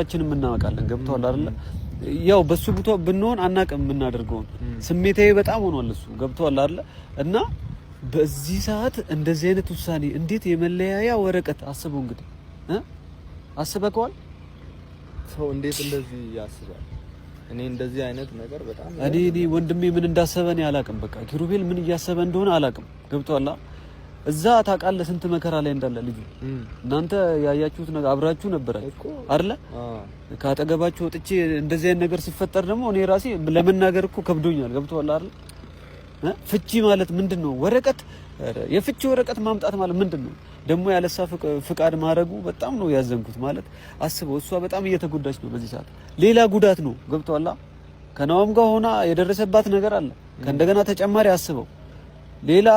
ሁላችንም እናውቃለን ገብቷል አይደል ያው በሱ ቦታ ብንሆን አናቀም እናደርገው ስሜታዊ በጣም ሆኗል እሱ ገብቷል አይደል እና በዚህ ሰዓት እንደዚህ አይነት ውሳኔ እንዴት የመለያያ ወረቀት አስበው እንግዲህ አስበከዋል ሰው እንዴት እንደዚህ ያስባል እኔ እንደዚህ አይነት ነገር በጣም እኔ ወንድሜ ምን እንዳሰበ ነው ያላቅም በቃ ኪሩቤል ምን እያሰበ እንደሆነ አላቅም ገብቷል እዛ ታውቃለህ ስንት መከራ ላይ እንዳለ ልጅ እናንተ ያያችሁት ነገር አብራችሁ ነበራችሁ አይደለ ካጠገባችሁ ወጥቼ እንደዚህ አይነት ነገር ሲፈጠር ደግሞ እኔ ራሴ ለመናገር እኮ ከብዶኛል ገብቷል አይደል ፍቺ ማለት ምንድነው ወረቀት የፍቺ ወረቀት ማምጣት ማለት ምንድነው ደግሞ ያለሳ ፍቃድ ማድረጉ በጣም ነው ያዘንኩት ማለት አስበው እሷ በጣም እየተጎዳች ነው በዚህ ሰዓት ሌላ ጉዳት ነው ገብቷል ከናውም ጋር ሆና የደረሰባት ነገር አለ ከእንደገና ተጨማሪ አስበው ሌላ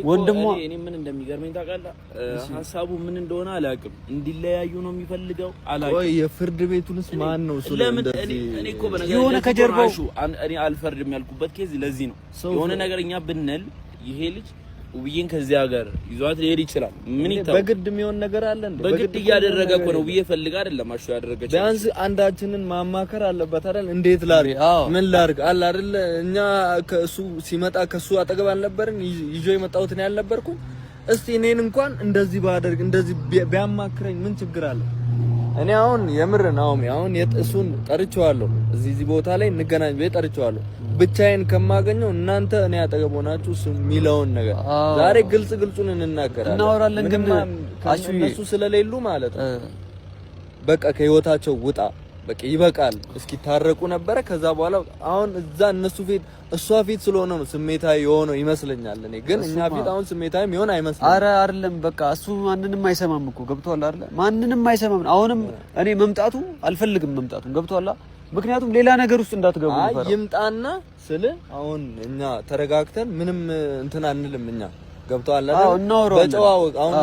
ወንድሟ እኔ ምን እንደሚገርመኝ ታውቃለህ ሐሳቡ ምን እንደሆነ አላውቅም እንዲለያዩ ነው የሚፈልገው አላውቅም ወይ የፍርድ ቤቱንስ ማን ነው እሱ እንደዚህ እኔ እኮ በነገር የሆነ ከጀርባው እኔ አልፈርድም ያልኩበት ኬዝ ለዚህ ነው የሆነ ነገርኛ ብንል ይሄ ልጅ ውብዬን ከዚህ ሀገር ይዟት ሊሄድ ይችላል ምን ይታወቅ በግድ የሚሆን ነገር አለ እንዴ በግድ እያደረገ እኮ ነው ውብዬ ፈልጋ አይደለም አሹ ያደረገች ቢያንስ አንዳችንን ማማከር አለበት አይደል እንዴት ላድርግ ምን ላድርግ አለ አይደል እኛ ከሱ ሲመጣ ከሱ አጠገብ አልነበርን ይዞ የመጣሁት ነው ያልነበርኩ እስቲ እኔን እንኳን እንደዚህ ባደርግ እንደዚህ ቢያማክረኝ ምን ችግር አለ እኔ አሁን የምር ነው አሁን የጥሱን ጠርቼዋለሁ እዚህ ቦታ ላይ እንገናኝ ብዬ ጠርቼዋለሁ ብቻዬን ከማገኘው እናንተ እኔ አጠገብ ሆናችሁ ሚለውን ነገር ዛሬ ግልጹን እናወራለን ግን እነሱ ስለሌሉ ማለት ነው በቃ ከህይወታቸው ውጣ በቃ ይበቃል እስኪ ታረቁ ነበር ከዛ በኋላ አሁን እዛ እነሱ ፊት እሷ ፊት ስለሆነ ነው ስሜታዊ የሆነው ይመስለኛል እኔ ግን እኛ ፊት አሁን ስሜታዊ የሚሆን አይመስልም አረ አይደለም በቃ እሱ ማንንም አይሰማም እኮ ገብቷል አይደል ማንንም አይሰማም አሁንም እኔ መምጣቱ አልፈልግም መምጣቱን ገብቷል ምክንያቱም ሌላ ነገር ውስጥ እንዳትገቡ ነው ይምጣና ስለ አሁን እኛ ተረጋግተን ምንም እንትን አንልም እኛ ገብቷል አይደል በጨዋው አሁን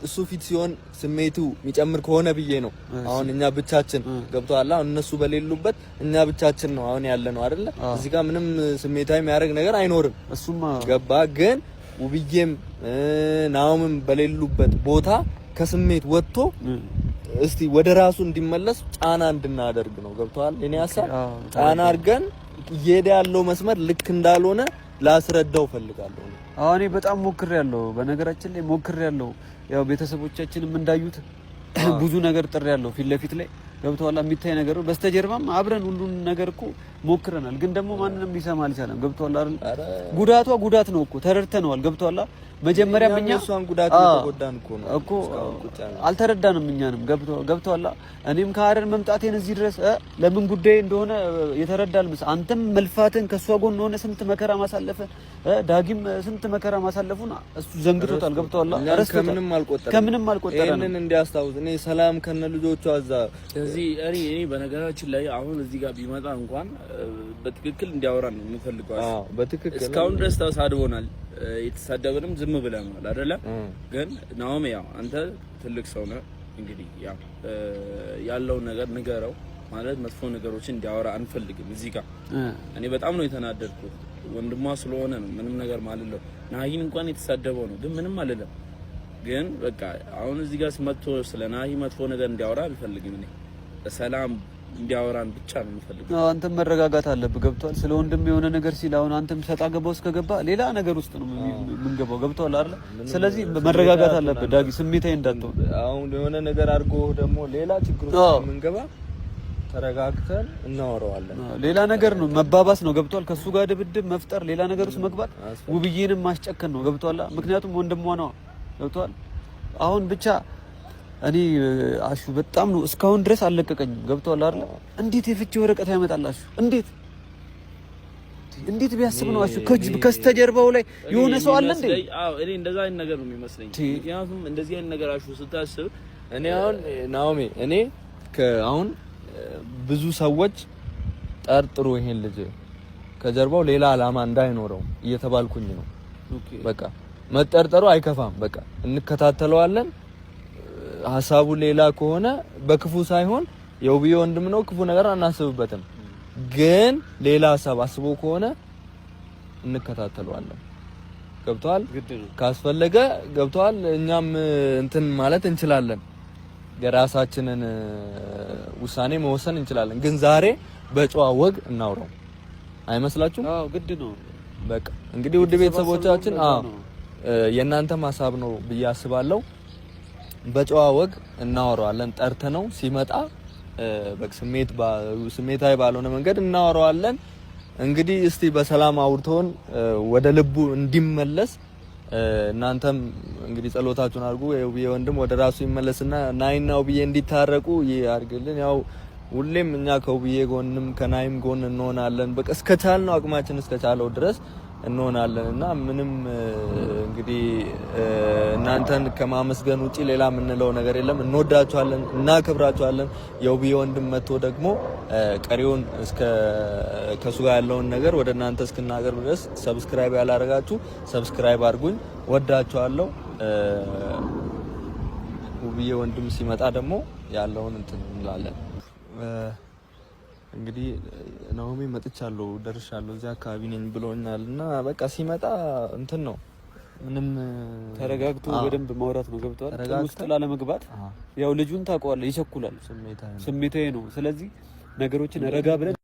እሱ ፊት ሲሆን ስሜቱ የሚጨምር ከሆነ ብዬ ነው አሁን እኛ ብቻችን ገብቷል አሁን እነሱ በሌሉበት እኛ ብቻችን ነው አሁን ያለ ነው አይደል እዚህ ጋር ምንም ስሜታዊ የሚያደርግ ነገር አይኖርም እሱማ ገባ ግን ውብዬም ናውምም በሌሉበት ቦታ ከስሜት ወጥቶ እስቲ ወደ ራሱ እንዲመለስ ጫና እንድናደርግ ነው ገብቷል እኔ ሐሳብ ጫና አድርገን እየሄደ ያለው መስመር ልክ እንዳልሆነ ላስረዳው ፈልጋለሁ እኔ በጣም ሞክሬያለሁ በነገራችን ላይ ሞክሬያለሁ ያው ቤተሰቦቻችንም እንዳዩት ብዙ ነገር ጥሪ ያለው ፊት ለፊት ላይ ገብቷል የሚታይ ነገር በስተጀርባም አብረን ሁሉን ነገር እኮ ሞክረናል ግን ደግሞ ማንንም ሊሰማ አልቻለም ገብቷል አይደል ጉዳቷ ጉዳት ነው እኮ ተረድተናል ገብቷል መጀመሪያ እኛ እሷን ጉዳት ተቆዳን እኮ አልተረዳንም እኛንም ገብቷል እኔም ከሀረር መምጣቴን እዚህ ድረስ ለምን ጉዳይ እንደሆነ የተረዳል ምስ አንተም መልፋትን ከሷ ጎን ሆነ ስንት መከራ ማሳለፈ ዳጊም ስንት መከራ ማሳለፉን እሱ ዘንግቶታል ገብቷል ከምንም አልቆጠረም እኔን እንዲያስታውስ እኔ ሰላም ከነ ልጆቿ አዛ እዚህ እኔ በነገራችን ላይ አሁን እዚህ ጋር ቢመጣ እንኳን በትክክል እንዲያወራ ነው የምፈልገው በትክክል እስካሁን ድረስ ተሳድቦናል የተሳደበንም ዝም ብለናል አይደለ ግን ናውም ያው አንተ ትልቅ ሰው ነህ እንግዲህ ያው ያለው ነገር ንገረው ማለት መጥፎ ነገሮችን እንዲያወራ አንፈልግም እዚህ ጋር እኔ በጣም ነው የተናደድኩት ወንድሟ ስለሆነ ነው ምንም ነገር ማለት ነው ናሂን እንኳን የተሳደበው ነው ግን ምንም አይደለም ግን በቃ አሁን እዚህ ጋር መጥቶ ስለ ናሂ መጥፎ ነገር እንዲያወራ አልፈልግም እኔ ሰላም እንዲያወራን ብቻ ነው የምፈልገው አንተም መረጋጋት አለብህ ገብቷል ስለ ወንድም የሆነ ነገር ሲል አሁን አንተም ሰጣ ገባው እስከገባ ሌላ ነገር ውስጥ ነው የምንገባው ገብቷል አይደል ስለዚህ መረጋጋት አለብህ ዳጊ ስሜታዊ እንዳትሆን አሁን የሆነ ነገር አድርጎ ደግሞ ሌላ ችግር ውስጥ የምንገባ ተረጋግተን እናወራዋለን ሌላ ነገር ነው መባባስ ነው ገብቷል ከሱ ጋር ድብድብ መፍጠር ሌላ ነገር ውስጥ መግባት ውብዬንም ማስጨከን ነው ገብቷል ምክንያቱም ወንድሟ ነው ገብቷል አሁን ብቻ እኔ አሹ በጣም ነው እስካሁን ድረስ አልለቀቀኝም ገብቷል አይደል እንዴት የፍቺ ወረቀት ያመጣላችሁ እንዴት ቢያስብ ነው አሹ ከስተጀርባው ላይ የሆነ ሰው አለ እንዴ አዎ እኔ እንደዛ አይነት ነገር ነው የሚመስለኝ ምክንያቱም እንደዚህ አይነት ነገር አሹ ስታስብ እኔ አሁን ናኦሚ እኔ አሁን ብዙ ሰዎች ጠርጥሩ ይሄን ልጅ ከጀርባው ሌላ አላማ እንዳይኖረው እየተባልኩኝ ነው በቃ መጠርጠሩ አይከፋም በቃ እንከታተለዋለን ሐሳቡ ሌላ ከሆነ በክፉ ሳይሆን የውብዬ ወንድም ነው ክፉ ነገር አናስብበትም ግን ሌላ ሐሳብ አስቦ ከሆነ እንከታተለዋለን ገብቷል ካስፈለገ ገብቷል እኛም እንትን ማለት እንችላለን የራሳችንን ውሳኔ መወሰን እንችላለን። ግን ዛሬ በጨዋ ወግ እናውራው አይመስላችሁም? አዎ ግድ ነው። በቃ እንግዲህ ውድ ቤተሰቦቻችን የእናንተም ሀሳብ ነው ብዬ አስባለሁ። በጨዋ ወግ እናወራዋለን። ጠርተነው ሲመጣ በቃ ስሜታዊ ባልሆነ መንገድ እናወራዋለን። እንግዲህ እስቲ በሰላም አውርቶን ወደ ልቡ እንዲመለስ እናንተም እንግዲህ ጸሎታችሁን አድርጉ። የውብዬ ወንድም ወደ ራሱ ይመለስና ናይና ውብዬ እንዲታረቁ ያርግልን። ያው ሁሌም እኛ ከውብዬ ጎንም ከናይም ጎን እንሆናለን። በቃ እስከቻልነው አቅማችን እስከቻለው ድረስ እንሆናለን እና ምንም እንግዲህ እናንተን ከማመስገን ውጪ ሌላ የምንለው ነገር የለም። እንወዳችኋለን፣ እናከብራችኋለን። የውብዬ ወንድም መጥቶ ደግሞ ቀሪውን እስከ ከሱ ጋር ያለውን ነገር ወደ እናንተ እስክናቀርብ ድረስ ሰብስክራይብ ያላረጋችሁ ሰብስክራይብ አድርጉኝ። ወዳችኋለሁ። ውብዬ ወንድም ሲመጣ ደግሞ ያለውን እንትን እንላለን። እንግዲህ ናኦሚ መጥቻለሁ ደርሻለሁ እዚህ አካባቢ ነኝ ብሎኛል እና በቃ ሲመጣ እንትን ነው ምንም ተረጋግቶ በደንብ ማውራት ነው። ገብቷል። ውስጥ ላለመግባት ያው ልጁን ታውቀዋለህ፣ ይቸኩላል፣ ስሜታዊ ነው። ስለዚህ ነገሮችን ረጋ ብለን